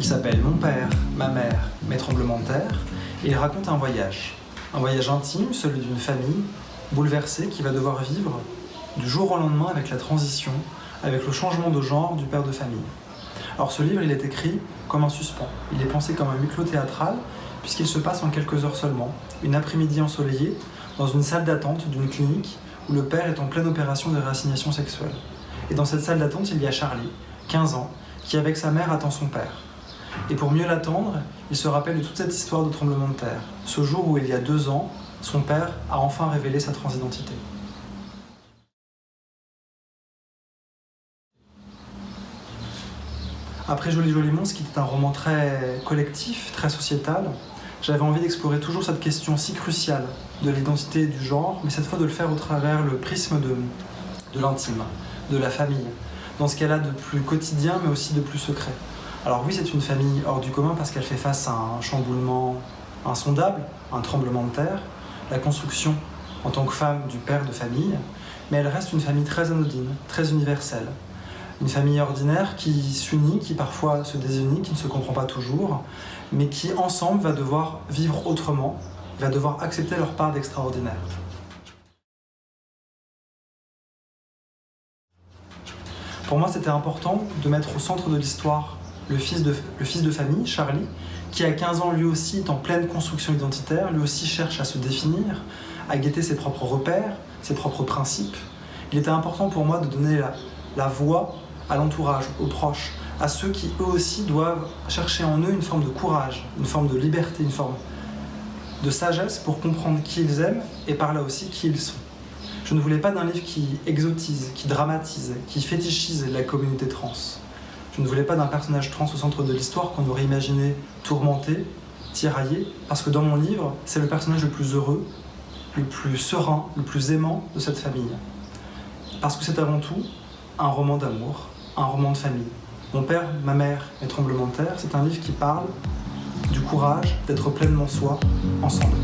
Il s'appelle Mon père, ma mère, mes tremblements de terre, et il raconte un voyage intime, celui d'une famille bouleversée qui va devoir vivre du jour au lendemain avec la transition, avec le changement de genre du père de famille. Alors ce livre, il est écrit comme un suspens, il est pensé comme un huis clos théâtral, puisqu'il se passe en quelques heures seulement, une après-midi ensoleillée, dans une salle d'attente d'une clinique où le père est en pleine opération de réassignation sexuelle. Et dans cette salle d'attente, il y a Charlie, 15 ans, qui avec sa mère attend son père. Et pour mieux l'attendre, il se rappelle de toute cette histoire de tremblement de terre, ce jour où il y a 2 ans, son père a enfin révélé sa transidentité. Après Joli Joli Monstre, qui était un roman très collectif, très sociétal, j'avais envie d'explorer toujours cette question si cruciale de l'identité et du genre, mais cette fois de le faire au travers le prisme de l'intime, de la famille, dans ce qu'elle a de plus quotidien, mais aussi de plus secret. Alors oui, c'est une famille hors du commun parce qu'elle fait face à un chamboulement insondable, un tremblement de terre, la construction en tant que femme du père de famille, mais elle reste une famille très anodine, très universelle. Une famille ordinaire qui s'unit, qui parfois se désunit, qui ne se comprend pas toujours, mais qui ensemble va devoir vivre autrement, va devoir accepter leur part d'extraordinaire. Pour moi, c'était important de mettre au centre de l'histoire le fils de famille, Charlie, qui à 15 ans lui aussi est en pleine construction identitaire, lui aussi cherche à se définir, à guetter ses propres repères, ses propres principes. Il était important pour moi de donner la voix à l'entourage, aux proches, à ceux qui eux aussi doivent chercher en eux une forme de courage, une forme de liberté, une forme de sagesse pour comprendre qui ils aiment et par là aussi qui ils sont. Je ne voulais pas d'un livre qui exotise, qui dramatise, qui fétichise la communauté trans. Je ne voulais pas d'un personnage trans au centre de l'histoire qu'on aurait imaginé tourmenté, tiraillé, parce que dans mon livre, c'est le personnage le plus heureux, le plus serein, le plus aimant de cette famille. Parce que c'est avant tout un roman d'amour, un roman de famille. Mon père, ma mère, mes tremblements de terre, c'est un livre qui parle du courage d'être pleinement soi, ensemble.